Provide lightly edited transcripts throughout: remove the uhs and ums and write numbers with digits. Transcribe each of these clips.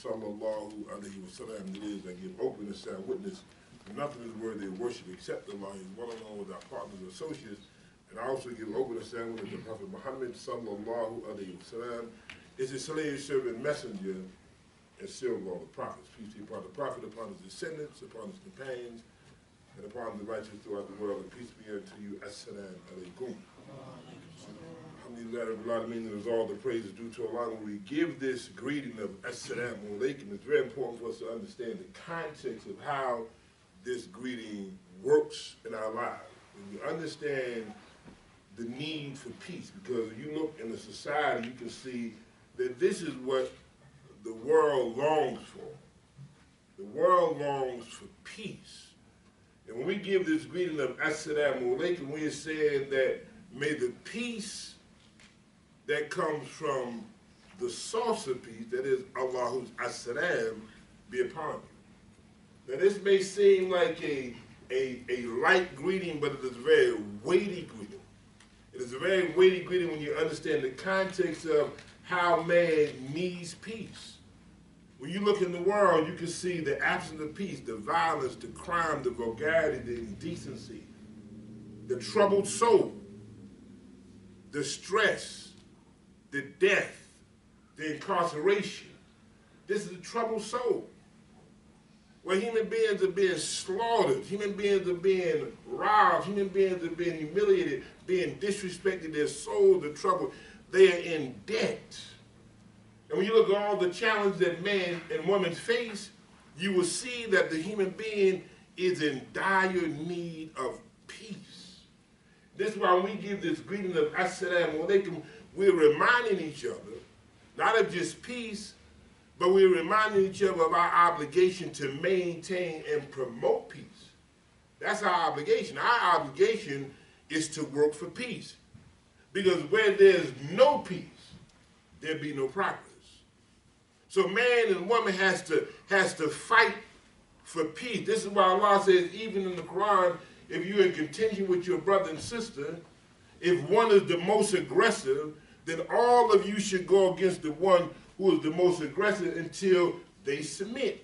sallallahu alayhi wa sallam, that is, I give open and sound witness that nothing is worthy of worship except Allah, is one alone with our partners and associates. And I also give open and sound witness that Prophet Muhammad sallallahu alayhi wa sallam is a slave, servant, messenger, and seal of all the prophets. Peace be upon the Prophet, upon his descendants, upon his companions, and upon the righteous throughout the world. And peace be unto you. Assalamu alaikum. Alhamdulillah, and is all the praise is due to Allah. When we give this greeting of Assalamu alaikum, it's very important for us to understand the context of how this greeting works in our lives. When you understand the need for peace, because if you look in the society, you can see that this is what the world longs for. The world longs for peace. And when we give this greeting of Assalamu alaikum, we are saying that may the peace that comes from the source of peace, that is Allah's Assalam, be upon you. Now this may seem like a light greeting, but it is a very weighty greeting. It is a very weighty greeting when you understand the context of how man needs peace. When you look in the world, you can see the absence of peace, the violence, the crime, the vulgarity, the indecency, the troubled soul, the stress, the death, the incarceration. This is a troubled soul, where human beings are being slaughtered, human beings are being robbed, human beings are being humiliated, being disrespected, their souls are troubled, they are in debt. And when you look at all the challenges that man and woman face, you will see that the human being is in dire need of peace. This is why when we give this greeting of Assalamu alaikum, we're reminding each other, not of just peace, but we're reminding each other of our obligation to maintain and promote peace. That's our obligation. Our obligation is to work for peace. Because where there's no peace, there'll be no progress. So man and woman has to fight for peace. This is why Allah says, even in the Quran, if you're in contention with your brother and sister, if one is the most aggressive, then all of you should go against the one who is the most aggressive until they submit.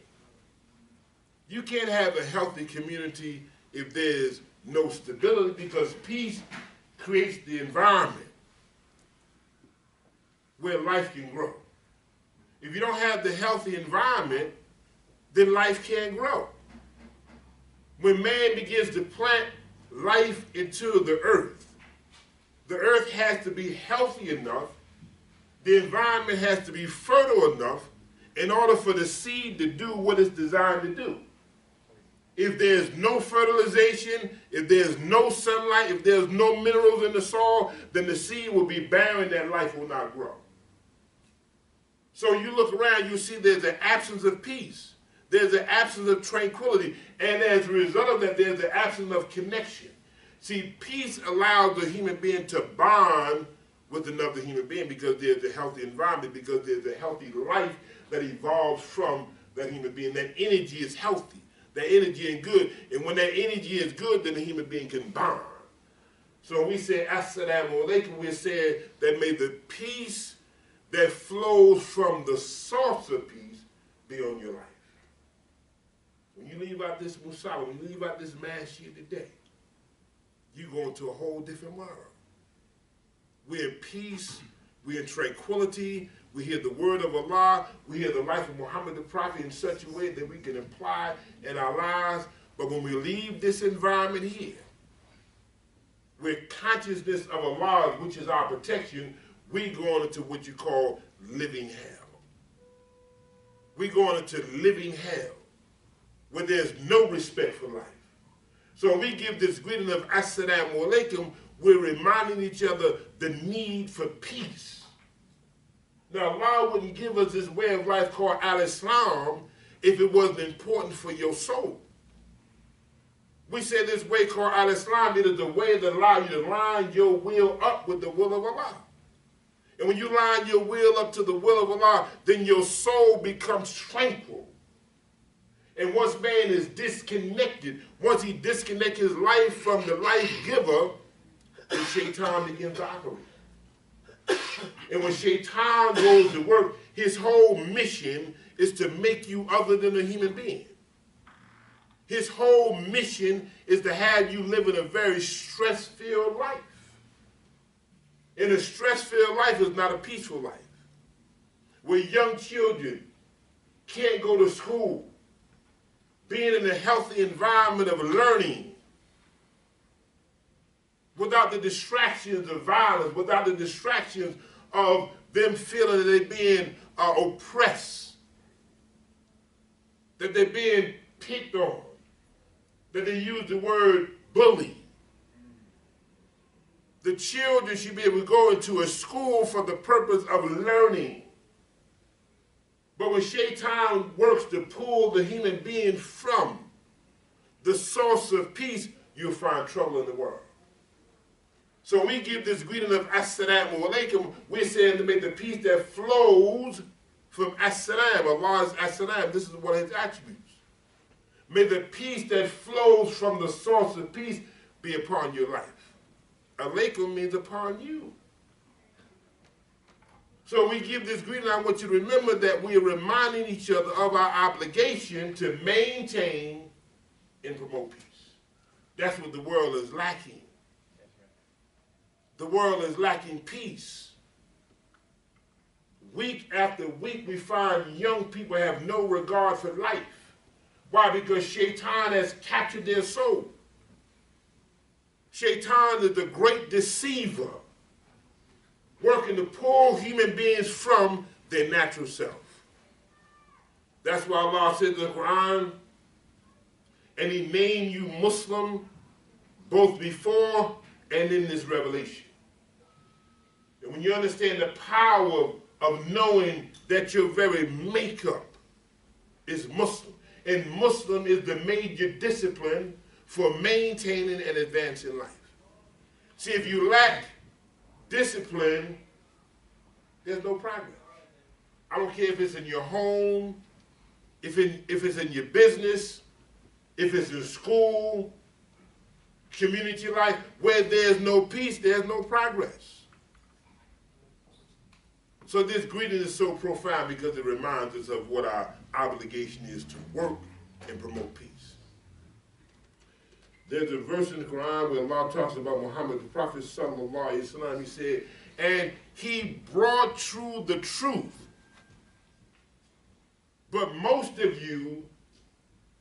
You can't have a healthy community if there's no stability, because peace creates the environment where life can grow. If you don't have the healthy environment, then life can't grow. When man begins to plant life into the earth has to be healthy enough, the environment has to be fertile enough in order for the seed to do what it's designed to do. If there's no fertilization, if there's no sunlight, if there's no minerals in the soil, then the seed will be barren, that life will not grow. So you look around, you see there's an absence of peace. There's an absence of tranquility. And as a result of that, there's an absence of connection. See, peace allows the human being to bond with another human being because there's a healthy environment, because there's a healthy life that evolves from that human being. That energy is healthy. That energy is good. And when that energy is good, then the human being can bond. So when we say Assalamu alaikum, we're saying that may the peace that flows from the source of peace be on your life. When you leave out this Musala, when you leave out this Masjid today, you go into a whole different world. We're in peace, we're in tranquility, we hear the word of Allah, we hear the life of Muhammad the Prophet in such a way that we can apply in our lives. But when we leave this environment here, where consciousness of Allah, which is our protection, we go into what you call living hell. We go into living hell, where there's no respect for life. So when we give this greeting of Assalamu alaikum, we're reminding each other the need for peace. Now, Allah wouldn't give us this way of life called Al-Islam if it wasn't important for your soul. We say this way called Al-Islam, it is the way that allows you to line your will up with the will of Allah. And when you line your will up to the will of Allah, then your soul becomes tranquil. And once man is disconnected, once he disconnects his life from the life giver, then Shaitan begins to operate. And when Shaitan goes to work, his whole mission is to make you other than a human being. His whole mission is to have you live in a very stress-filled life. And a stress-filled life is not a peaceful life. Where young children can't go to school, being in a healthy environment of learning, without the distractions of violence, without the distractions of them feeling that they're being oppressed, that they're being picked on, that they use the word bully. The children should be able to go into a school for the purpose of learning. But when Shaitan works to pull the human being from the source of peace, you'll find trouble in the world. So we give this greeting of Assalamu alaikum, we're saying to make the peace that flows from Assalam. Allah is Assalam. This is one of his attributes. May the peace that flows from the source of peace be upon your life. Alaikum means upon you. So we give this greeting. I want you to remember that we are reminding each other of our obligation to maintain and promote peace. That's what the world is lacking. The world is lacking peace. Week after week, we find young people have no regard for life. Why? Because Shaitan has captured their soul. Shaitan is the great deceiver, working to pull human beings from their natural self. That's why Allah said in the Quran, and he named you Muslim both before and in this revelation. And when you understand the power of knowing that your very makeup is Muslim, and Muslim is the major discipline for maintaining and advancing life. See, if you lack discipline, there's no progress. I don't care if it's in your home, if it's in your business, if it's in school, community life. Where there's no peace, there's no progress. So this greeting is so profound because it reminds us of what our obligation is to work and promote peace. There's a verse in the Quran where Allah talks about Muhammad, the Prophet sallallahu alaihi wasallam. He said, and he brought true the truth. But most of you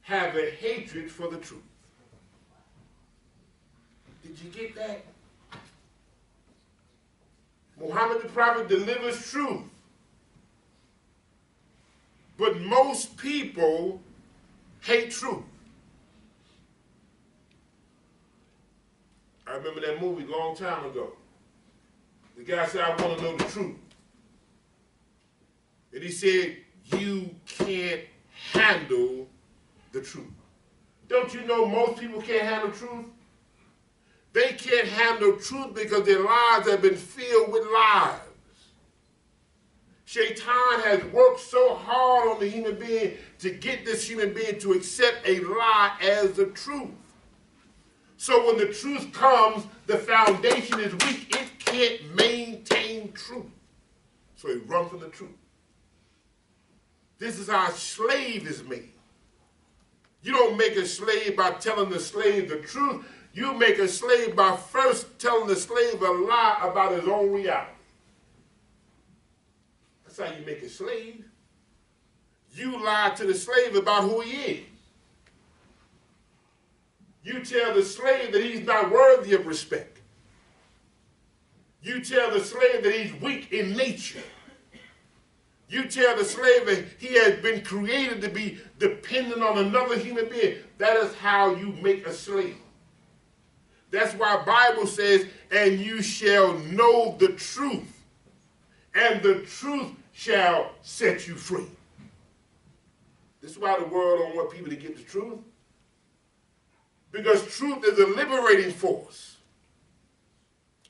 have a hatred for the truth. Did you get that? Muhammad the Prophet delivers truth. But most people hate truth. I remember that movie a long time ago. The guy said, I want to know the truth. And he said, you can't handle the truth. Don't you know most people can't handle truth? They can't handle truth because their lives have been filled with lies. Shaitan has worked so hard on the human being to get this human being to accept a lie as the truth. So when the truth comes, the foundation is weak. It can't maintain truth. So he runs from the truth. This is how a slave is made. You don't make a slave by telling the slave the truth. You make a slave by first telling the slave a lie about his own reality. That's how you make a slave. You lie to the slave about who he is. You tell the slave that he's not worthy of respect. You tell the slave that he's weak in nature. You tell the slave that he has been created to be dependent on another human being. That is how you make a slave. That's why the Bible says, and you shall know the truth, and the truth shall set you free. This is why the world don't want people to get the truth. Because truth is a liberating force.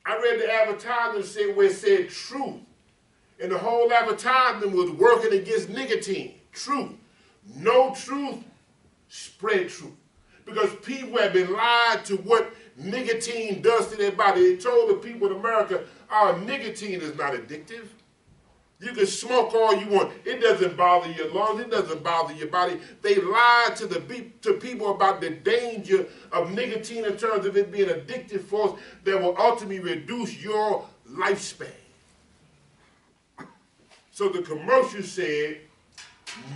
I read the advertisement where it said truth. And the whole advertisement was working against nicotine. Truth. No truth, spread truth. Because people have been lied to what nicotine does to their body. They told the people in America, nicotine is not addictive. You can smoke all you want. It doesn't bother your lungs. It doesn't bother your body. They lie to people about the danger of nicotine in terms of it being an addictive force that will ultimately reduce your lifespan. So the commercial said,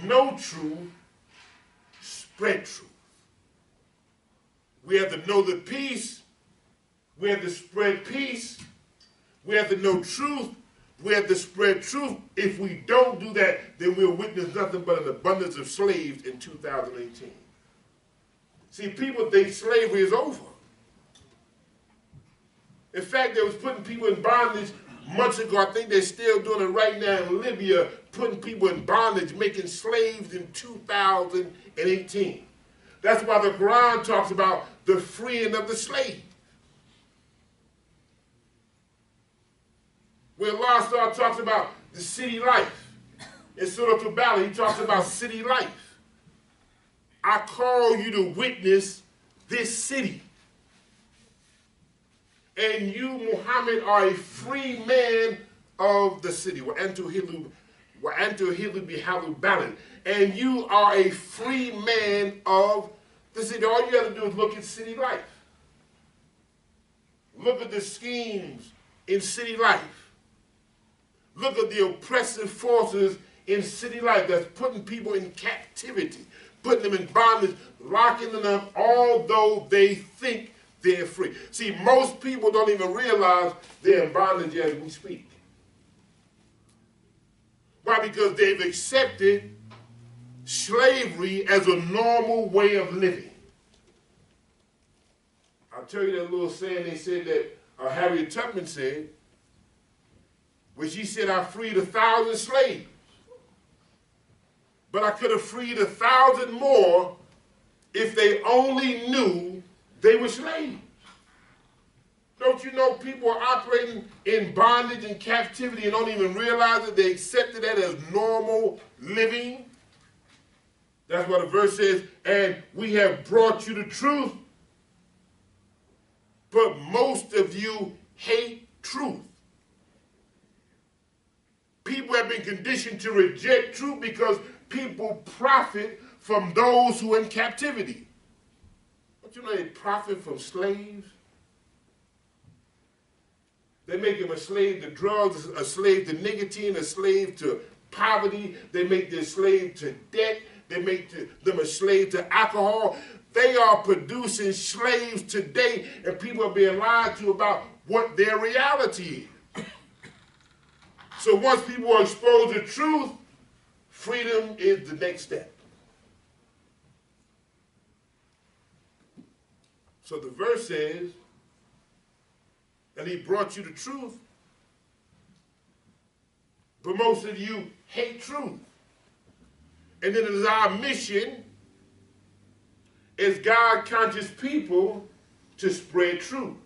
know truth, spread truth. We have to know the peace. We have to spread peace. We have to know truth. We have to spread truth. If we don't do that, then we'll witness nothing but an abundance of slaves in 2018. See, people think slavery is over. In fact, they was putting people in bondage months ago. I think they're still doing it right now in Libya, putting people in bondage, making slaves in 2018. That's why the Quran talks about the freeing of the slave. When Allah talks about the city life, in Surah Al-Baqarah, he talks about city life. I call you to witness this city. And you, Muhammad, are a free man of the city. And you are a free man of the city. All you have to do is look at city life. Look at the schemes in city life. Look at the oppressive forces in city life that's putting people in captivity, putting them in bondage, locking them up, although they think they're free. See, most people don't even realize they're in bondage as we speak. Why? Because they've accepted slavery as a normal way of living. I'll tell you that little saying they said that Harriet Tubman said, where she said, I freed 1,000 slaves, but I could have freed 1,000 more if they only knew they were slaves. Don't you know people are operating in bondage and captivity and don't even realize that they accepted that as normal living? That's what the verse says, and we have brought you the truth, but most of you hate truth. People have been conditioned to reject truth because people profit from those who are in captivity. Don't you know they profit from slaves? They make them a slave to drugs, a slave to nicotine, a slave to poverty. They make them a slave to debt. They make them a slave to alcohol. They are producing slaves today, and people are being lied to about what their reality is. So once people are exposed to truth, freedom is the next step. So the verse says, and he brought you the truth, but most of you hate truth. And then it is our mission as God-conscious people to spread truth.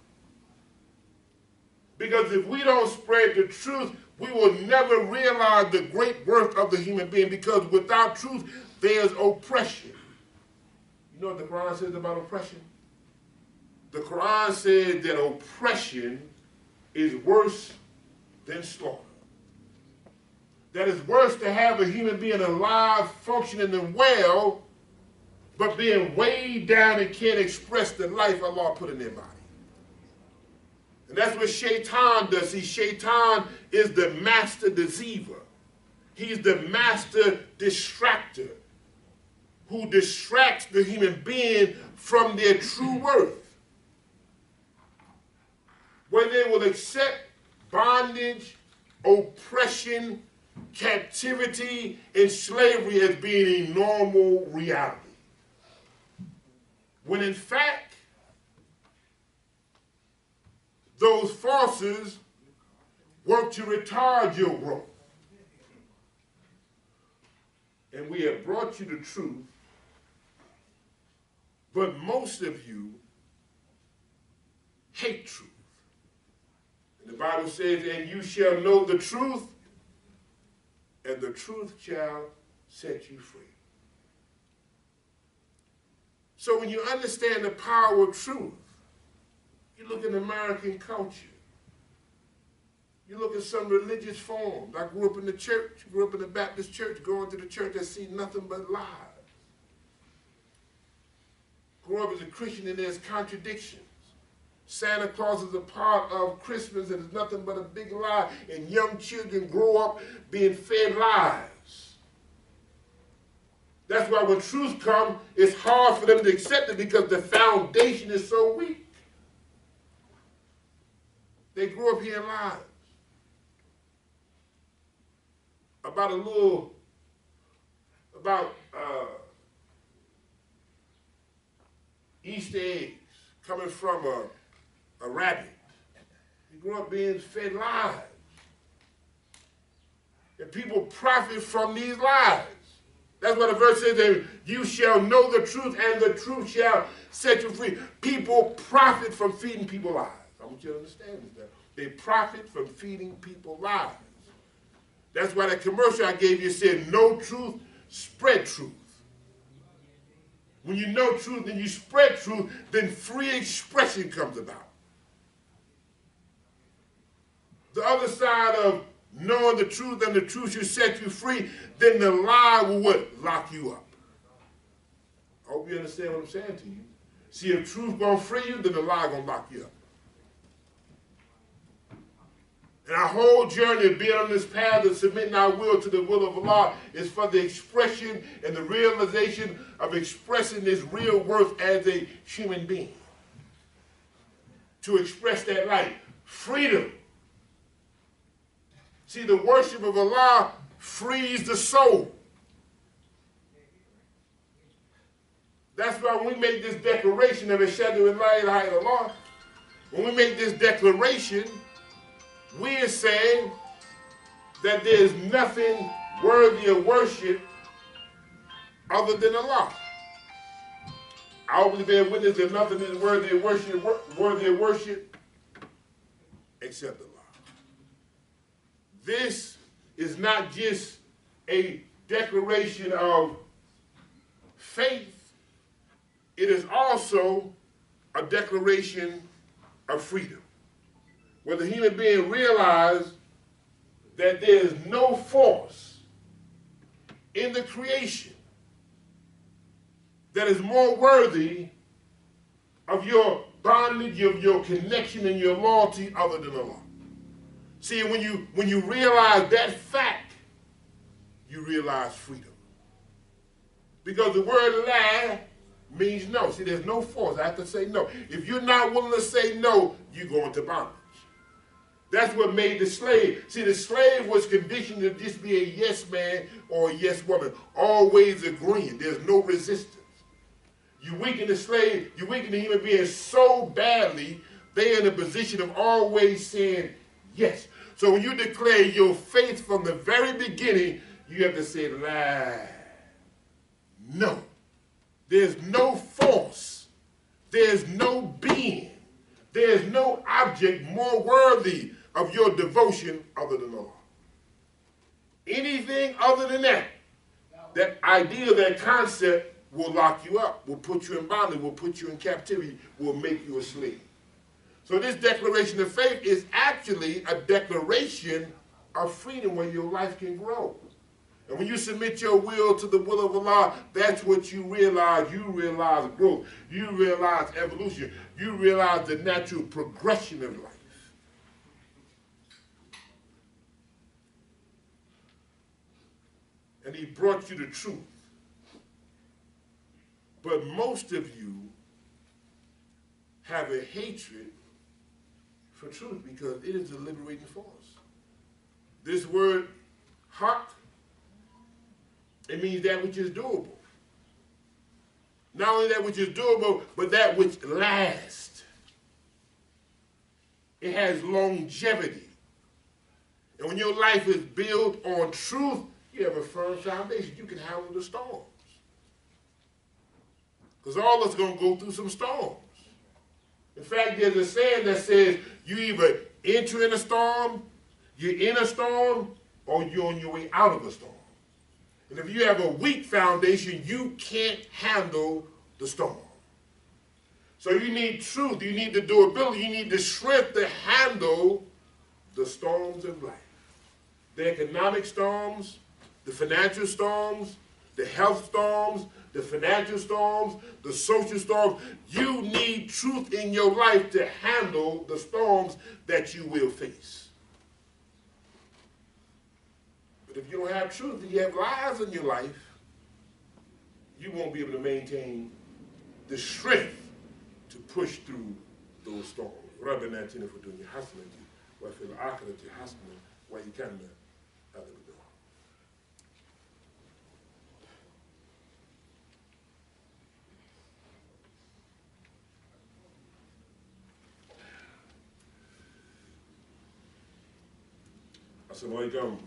Because if we don't spread the truth, we will never realize the great worth of the human being, because without truth, there's oppression. You know what the Quran says about oppression? The Quran says that oppression is worse than slaughter. That it's worse to have a human being alive, functioning and well, but being weighed down and can't express the life Allah put in their body. And that's what Shaitan does. See, Shaitan is the master deceiver. He's the master distractor who distracts the human being from their true worth. Where they will accept bondage, oppression, captivity, and slavery as being a normal reality. When in fact, those forces work to retard your growth. And we have brought you the truth, but most of you hate truth. And the Bible says, and you shall know the truth, and the truth shall set you free. So when you understand the power of truth, you look at American culture. You look at some religious forms. I grew up in the church, grew up in the Baptist church, going to the church, I see nothing but lies. Grew up as a Christian and there's contradictions. Santa Claus is a part of Christmas and it's nothing but a big lie. And young children grow up being fed lies. That's why when truth comes, it's hard for them to accept it because the foundation is so weak. They grew up hearing lies. About Easter eggs coming from a rabbit. He grew up being fed lies. And people profit from these lies. That's what the verse says, that you shall know the truth and the truth shall set you free. People profit from feeding people lies. I want you to understand this. They profit from feeding people lies. That's why that commercial I gave you said, know truth, spread truth. When you know truth and you spread truth, then free expression comes about. The other side of knowing the truth and the truth should set you free, then the lie will what? Lock you up. I hope you understand what I'm saying to you. See, if truth gonna free you, then the lie gonna lock you up. And our whole journey of being on this path of submitting our will to the will of Allah is for the expression and the realization of expressing this real worth as a human being. To express that light. Freedom. See, the worship of Allah frees the soul. That's why when we make this declaration of Ashhadu an la ilaha illallah, when we make this declaration, we are saying that there is nothing worthy of worship other than Allah. I openly bear witness that nothing is worthy of worship except Allah. This is not just a declaration of faith, it is also a declaration of freedom. Where the human being realizes that there is no force in the creation that is more worthy of your bondage, of your connection and your loyalty other than Allah. See, when you realize that fact, you realize freedom. Because the word la means no. See, there's no force. I have to say no. If you're not willing to say no, you go into bondage. That's what made the slave. See, the slave was conditioned to just be a yes man or a yes woman, always agreeing. There's no resistance. You weaken the slave, you weaken the human being so badly, they're in a position of always saying yes. So when you declare your faith from the very beginning, you have to say, no. There's no force. There's no being. There's no object more worthy of your devotion other than Allah. Anything other than that idea, that concept will lock you up, will put you in bondage, will put you in captivity, will make you a slave. So this declaration of faith is actually a declaration of freedom where your life can grow. And when you submit your will to the will of Allah, that's what you realize. You realize growth. You realize evolution. You realize the natural progression of life. And He brought you the truth. But most of you have a hatred for truth because it is a liberating force. This word, haq, it means that which is doable. Not only that which is doable, but that which lasts. It has longevity. And when your life is built on truth, you have a firm foundation. You can handle the storms. Because all of us going to go through some storms. In fact, there's a saying that says you either enter in a storm, you're in a storm, or you're on your way out of a storm. And if you have a weak foundation, you can't handle the storm. So you need truth, you need the durability, you need the strength to handle the storms of life. The economic storms, the financial storms, the health storms, the financial storms, the social storms. You need truth in your life to handle the storms that you will face. But if you don't have truth and you have lies in your life, you won't be able to maintain the strength to push through those storms. ربنا آتنا في الدنيا حسنة وفي الآخرة حسنة وقنا عذاب النار. Assalamu alaikum.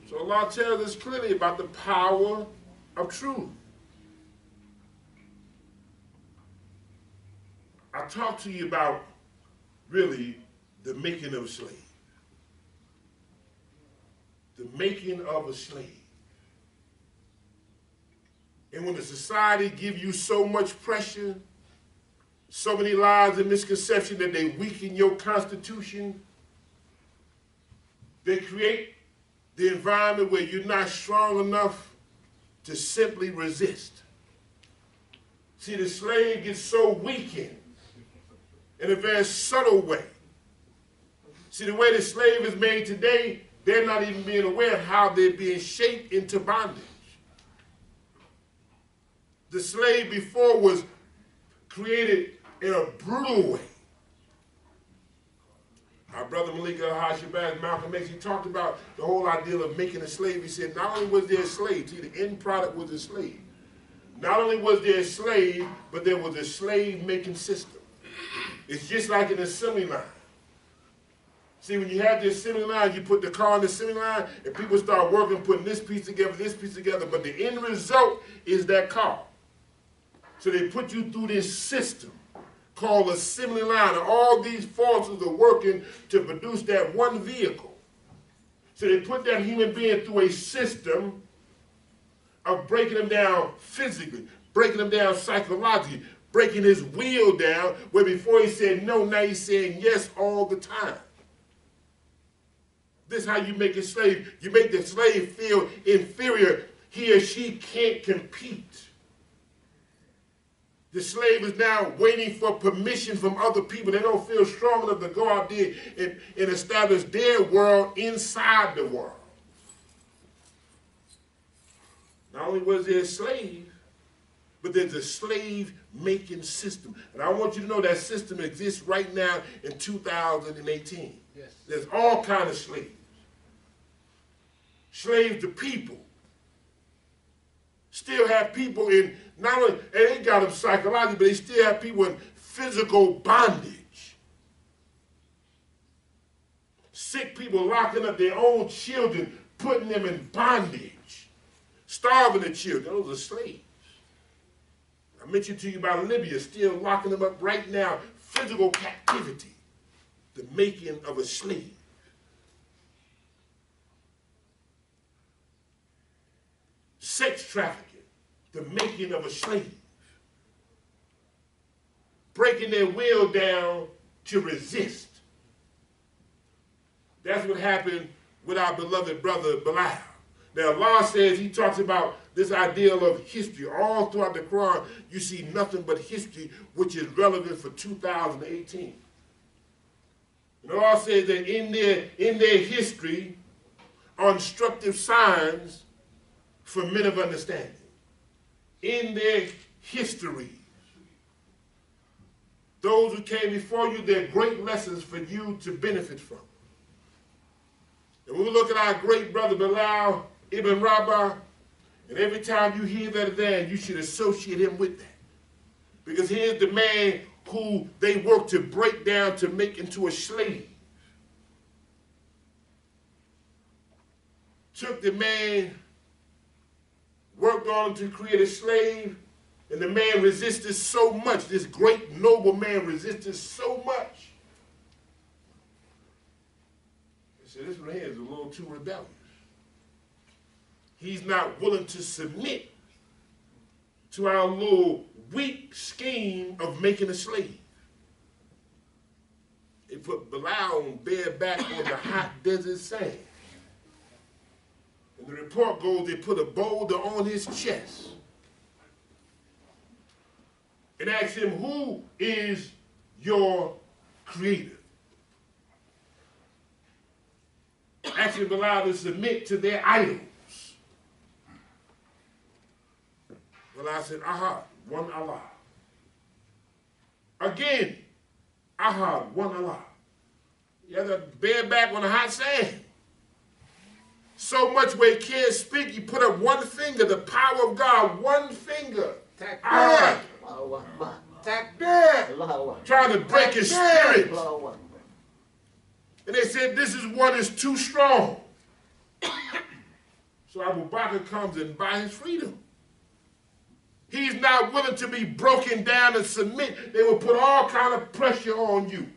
So Allah tells us clearly about the power of truth. I talked to you about really the making of a slave. The making of a slave. And when the society gives you so much pressure, so many lies and misconceptions that they weaken your constitution, they create the environment where you're not strong enough to simply resist. See, the slave gets so weakened in a very subtle way. See, the way the slave is made today, they're not even being aware of how they're being shaped into bondage. The slave before was created in a brutal way. Our brother Malik al-Hashabaz, Malcolm X, he talked about the whole idea of making a slave. He said not only was there a slave, see, the end product was a slave. Not only was there a slave, but there was a slave-making system. It's just like an assembly line. See, when you have the assembly line, you put the car on the assembly line, and people start working, putting this piece together, but the end result is that car. So they put you through this system called assembly line, and all these forces are working to produce that one vehicle. So they put that human being through a system of breaking him down physically, breaking him down psychologically, breaking his will down, where before he said no, now he's saying yes all the time. This is how you make a slave. You make the slave feel inferior. He or she can't compete. The slave is now waiting for permission from other people. They don't feel strong enough to go out there and establish their world inside the world. Not only was there a slave, but there's a slave-making system. And I want you to know that system exists right now in 2018. Yes. There's all kinds of slaves. Slaves to people. Still have people in, not only, and they got them psychologically, but they still have people in physical bondage. Sick people locking up their own children, putting them in bondage, starving the children. Those are slaves. I mentioned to you about Libya, still locking them up right now, physical captivity, the making of a slave. Sex trafficking, the making of a slave. Breaking their will down to resist. That's what happened with our beloved brother Bilal. Now Allah says, he talks about this ideal of history. All throughout the Quran, you see nothing but history which is relevant for 2018. And Allah says that in their history are instructive signs for men of understanding. In their history, those who came before you, they're great lessons for you to benefit from. And when we look at our great brother Bilal Ibn Rabah, and every time you hear that there, you should associate him with that. Because here's the man who they worked to break down to make into a slave. Took the man, worked on him to create a slave, and the man resisted so much. This great noble man resisted so much. He said, this one here is a little too rebellious. He's not willing to submit to our little weak scheme of making a slave. They put Bilal on bareback on the hot desert sand. And the report goes, they put a boulder on his chest and asked him, who is your creator? Asking Bilal to submit to their idols. Bilal said, Ahad, one Allah. Again, Ahad, one Allah. He had a bareback on the hot sand. So much where he can't speak, he put up one finger, the power of God, one finger. Ahad. Trying to break his spirit. And they said, this is one is too strong. So Abu Bakr comes and buys his freedom. He's not willing to be broken down and submit. They will put all kind of pressure on you.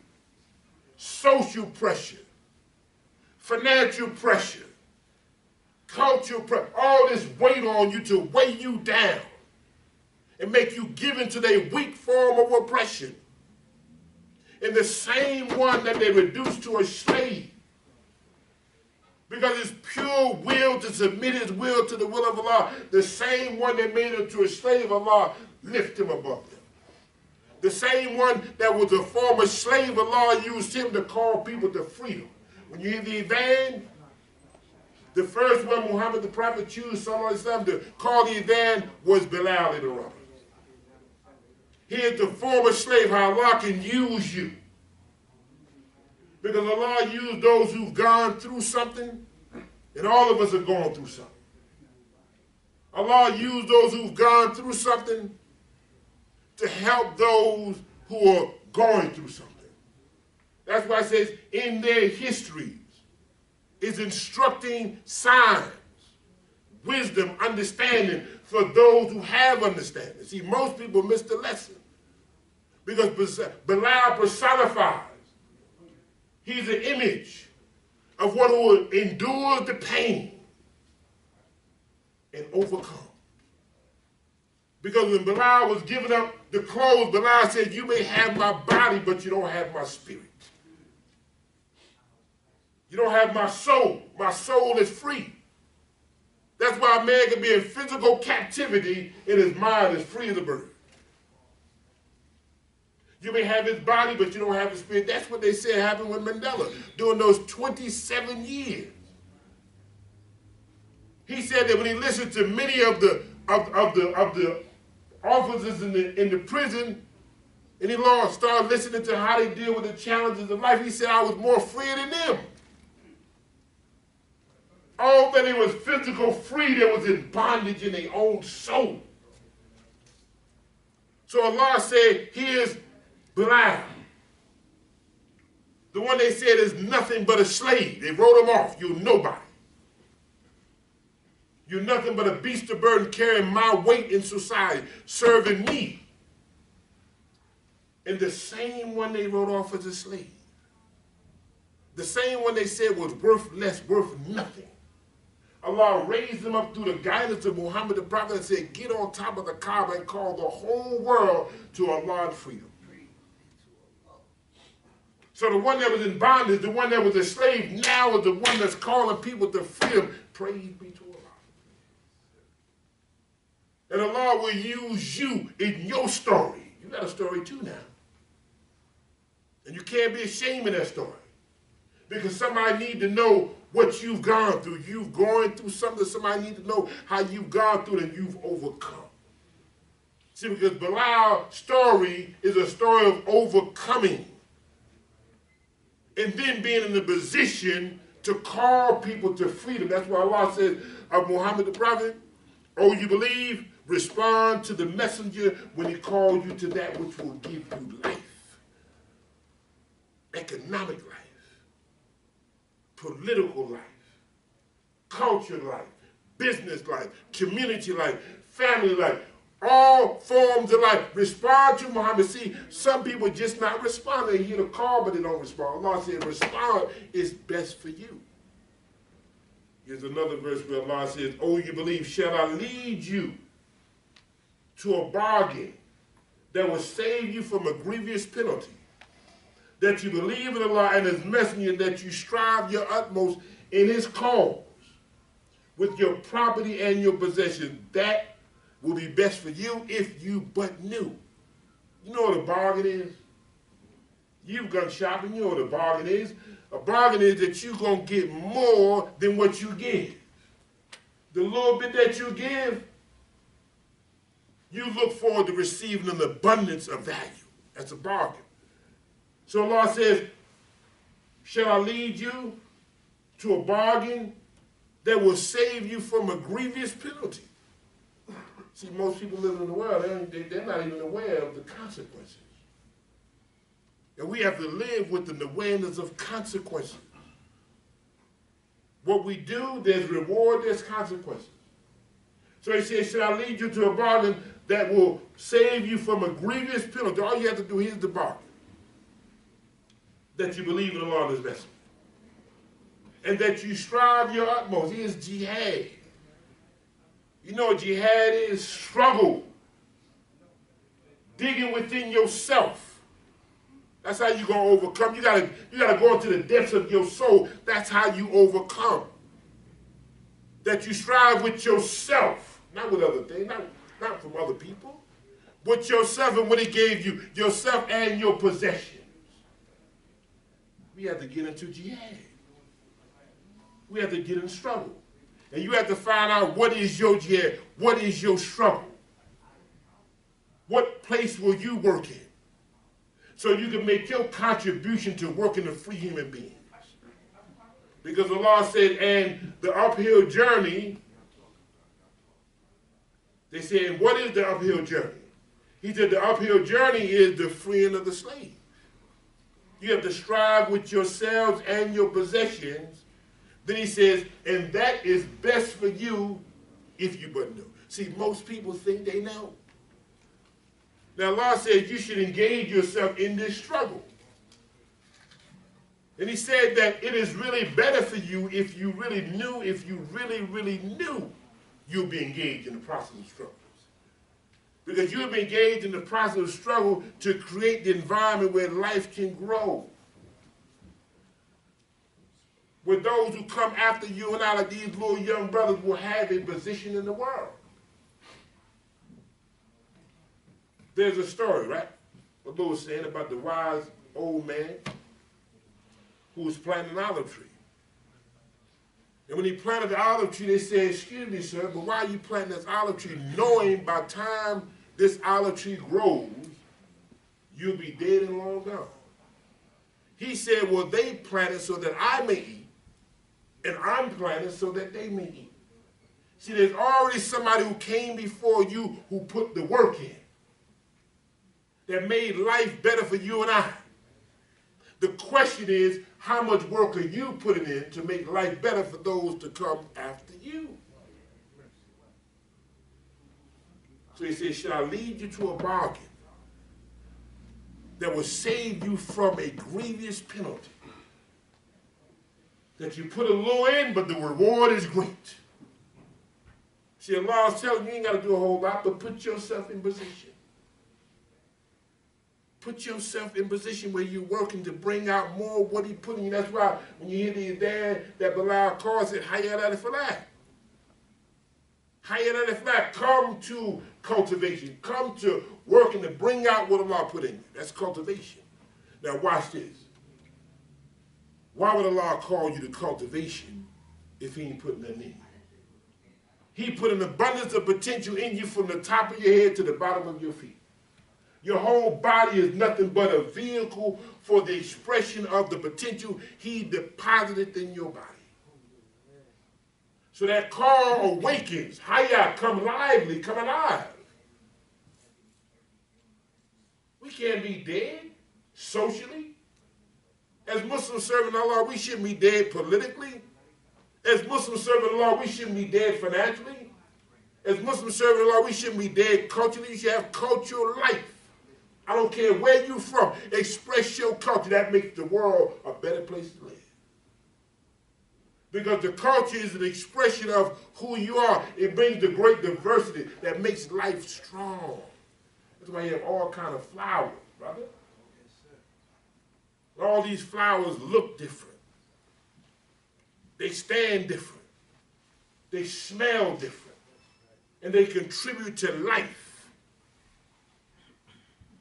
Social pressure, financial pressure, cultural pressure, all this weight on you to weigh you down and make you give into their weak form of oppression. And the same one that they reduced to a slave, because his pure will to submit his will to the will of Allah, the same one that made him to a slave of Allah, lift him above them. The same one that was a former slave, Allah used him to call people to freedom. When you hear the Adhan, the first one Muhammad the Prophet chose to call the Adhan was Bilal ibn Rabah. Here's the former slave, how Allah can use you. Because Allah used those who've gone through something, and all of us are going through something. Allah used those who've gone through something to help those who are going through something. That's why it says, in their histories is instructing signs, wisdom, understanding for those who have understanding. See, most people miss the lesson because Bilal personifies. He's an image of one who endures the pain and overcome. Because when Bilal was giving up the clothes, Bilal said, you may have my body, but you don't have my spirit. You don't have my soul. My soul is free. That's why a man can be in physical captivity and his mind is free as a bird. You may have his body, but you don't have his spirit. That's what they said happened with Mandela during those 27 years. He said that when he listened to many of the officers in the prison, and he started listening to how they deal with the challenges of life, he said, I was more free than them. All that it was physical free, they was in bondage in their own soul. So Allah said, here's Bilal, the one they said is nothing but a slave. They wrote him off. You're nobody. You're nothing but a beast of burden carrying my weight in society, serving me. And the same one they wrote off as a slave, the same one they said was worth less, worth nothing, Allah raised him up through the guidance of Muhammad the Prophet and said, get on top of the Kaaba and call the whole world to Allah and freedom. So the one that was in bondage, the one that was a slave, now is the one that's calling people to freedom. Praise be to Allah. And Allah will use you in your story. You got a story too now. And you can't be ashamed of that story. Because somebody needs to know what you've gone through. You've gone through something. Somebody needs to know how you've gone through it and you've overcome. See, because Bilal's story is a story of overcoming. And then being in the position to call people to freedom. That's why Allah says of Muhammad the Prophet, oh, you believe? Respond to the messenger when he calls you to that which will give you life. Economic life, political life, culture life, business life, community life, family life, all forms of life. Respond to Muhammad. See, some people just not respond. They hear the call, but they don't respond. Allah said, respond is best for you. Here's another verse where Allah says, oh, you believe, shall I lead you to a bargain that will save you from a grievous penalty? that you believe in Allah and His messenger, that you strive your utmost in His cause with your property and your possession. That will be best for you if you but knew. You know what a bargain is? You've gone shopping, you know what a bargain is. A bargain is that you're going to get more than what you give. The little bit that you give, you look forward to receiving an abundance of value. That's a bargain. So Allah says, shall I lead you to a bargain that will save you from a grievous penalty? See, most people living in the world, they're not even aware of the consequences. And we have to live with the awareness of consequences. What we do, there's reward, there's consequences. So he says, should I lead you to a bargain that will save you from a grievous penalty? All you have to do, here's the bargain. That you believe in Allah and His messenger. And that you strive your utmost. Here's jihad. You know what jihad is? Struggle. Digging within yourself. That's how you're going to overcome. You gotta go into the depths of your soul. That's how you overcome. That you strive with yourself. Not with other things. Not from other people. With yourself and what He gave you. Yourself and your possessions. We have to get into jihad. We have to get in struggle. And you have to find out what is your jihad. What is your struggle? What place will you work in? So you can make your contribution to working a free human being. Because Allah said, and the uphill journey, they said, what is the uphill journey? He said the uphill journey is the freeing of the slave. You have to strive with yourselves and your possessions. Then he says, and that is best for you if you but know. See, most people think they know. Now Allah says you should engage yourself in this struggle. And He said that it is really better for you if you really knew, if you really, really knew you'll be engaged in the process of struggle. Because you'll be engaged in the process of struggle to create the environment where life can grow. Where those who come after you and I, like these little young brothers, will have a position in the world. There's a story, right? A little saying about the wise old man who was planting an olive tree. And when he planted the olive tree, they said, excuse me, sir, but why are you planting this olive tree knowing by the time this olive tree grows, you'll be dead and long gone? He said, well, they planted so that I may eat, and I'm planting so that they may eat. See, there's already somebody who came before you who put the work in, that made life better for you and I. The question is, how much work are you putting in to make life better for those to come after you? So he says, should I lead you to a bargain that will save you from a grievous penalty? That you put a little in, but the reward is great. See, Allah is telling you, you ain't got to do a whole lot, but put yourself in position. Put yourself in position where you're working to bring out more of what He put in you. That's why when you hear the dad that Bilal calls it, Hayat al-Falah. Hayat al-Falah. Come to cultivation. Come to working to bring out what Allah put in you. That's cultivation. Now watch this. Why would Allah call you to cultivation if He ain't putting nothing in you? He put an abundance of potential in you from the top of your head to the bottom of your feet. Your whole body is nothing but a vehicle for the expression of the potential He deposited in your body. So that call awakens. Hayat, come lively, come alive. We can't be dead socially. As Muslims serving Allah, we shouldn't be dead politically. As Muslims serving Allah, we shouldn't be dead financially. As Muslims serving Allah, we shouldn't be dead culturally. You should have cultural life. I don't care where you're from. Express your culture. That makes the world a better place to live. Because the culture is an expression of who you are. It brings the great diversity that makes life strong. That's why you have all kinds of flowers, brother. All these flowers look different. They stand different. They smell different. And they contribute to life.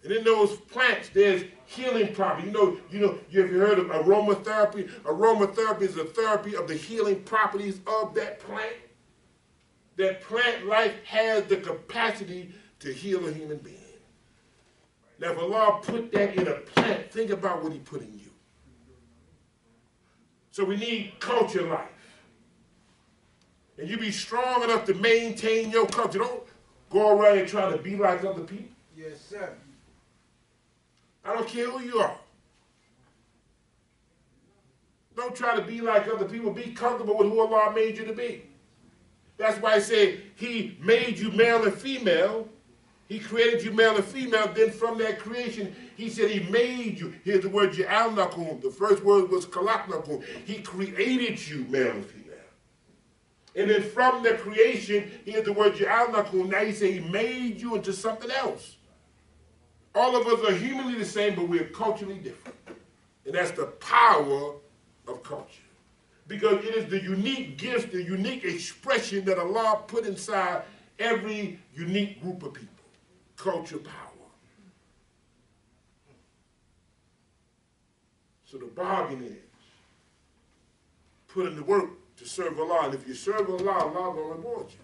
And in those plants, there's healing properties. You have heard of aromatherapy? Aromatherapy is a therapy of the healing properties of that plant. That plant life has the capacity to heal a human being. Now, if Allah put that in a plant, think about what He put in you. So we need culture life. And you be strong enough to maintain your culture. Don't go around and try to be like other people. Yes, sir. I don't care who you are. Don't try to be like other people. Be comfortable with who Allah made you to be. That's why I said He made you male and female. He created you male and female. Then from that creation, He said He made you. Here's the word Ja'alnakum. The first word was Khalaqnakum. He created you male and female. And then from the creation, here's the word Ja'alnakum. Now He said He made you into something else. All of us are humanly the same, but we're culturally different. And that's the power of culture. Because it is the unique gifts, the unique expression that Allah put inside every unique group of people. Culture power. So the bargain is put in the work to serve Allah. And if you serve Allah, Allah will reward you.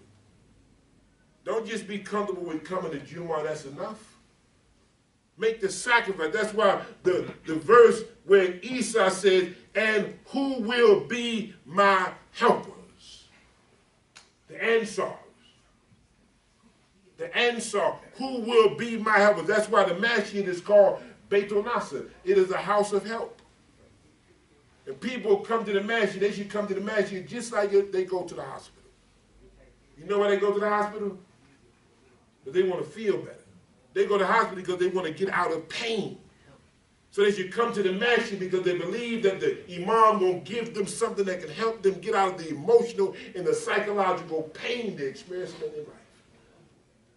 Don't just be comfortable with coming to Jumu'ah, that's enough. Make the sacrifice. That's why the verse where Isa says, and who will be my helpers? The Ansars. The Ansar. Who will be my helpers? That's why the Masjid is called Beitul Nasr. It is a house of help. And people come to the Masjid, they should come to the Masjid just like they go to the hospital. You know why they go to the hospital? Because they want to feel better. They go to the hospital because they want to get out of pain. So they should come to the masjid because they believe that the Imam will give them something that can help them get out of the emotional and the psychological pain they experience in their life.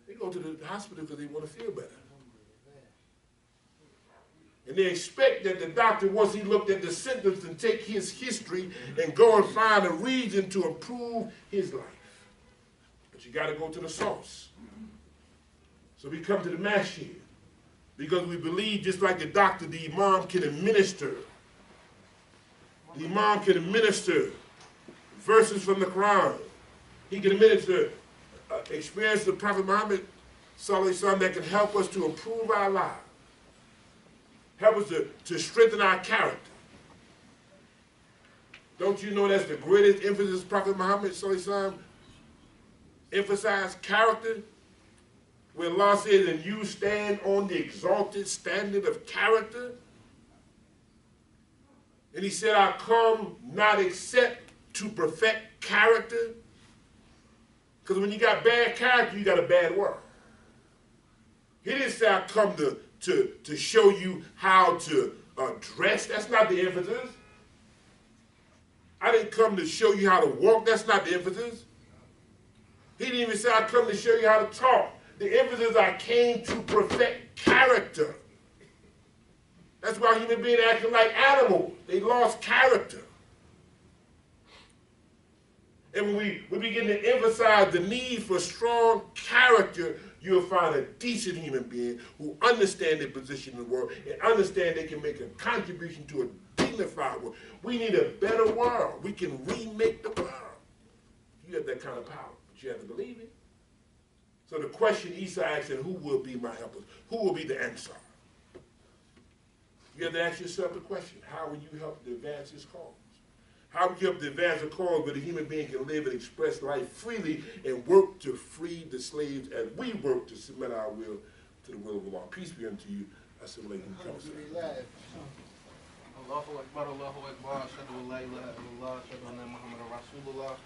They go to the hospital because they want to feel better. And they expect that the doctor, once he looked at the symptoms, and take his history and go and find a reason to improve his life. But you got to go to the source. So we come to the masjid because we believe, just like the doctor, the Imam can administer. The Imam can administer verses from the Quran. He can administer experience of the Prophet Muhammad that can help us to improve our lives. Help us to strengthen our character. Don't you know that's the greatest emphasis Prophet Muhammad emphasized character? Where Allah says, and you stand on the exalted standard of character. And He said, I come not except to perfect character. Because when you got bad character, you got a bad world. He didn't say, I come to show you how to dress. That's not the emphasis. I didn't come to show you how to walk. That's not the emphasis. He didn't even say, I come to show you how to talk. The emphasis, I came to perfect character. That's why human beings acting like animals. They lost character. And when we begin to emphasize the need for strong character, you'll find a decent human being who understands their position in the world and understand they can make a contribution to a dignified world. We need a better world. We can remake the world. You have that kind of power, but you have to believe it. So the question Isa asked, who will be my helpers? Who will be the Ansar? You have to ask yourself the question, how will you help to advance this cause? How will you help to advance a cause where the human being can live and express life freely and work to free the slaves as we work to submit our will to the will of Allah? Peace be unto you. Assalamu alaikum. Allahu Akbar, Allahu Akbar, Ashhadu an la ilaha illallah, Ashhadu anna Muhammadan Rasulullah.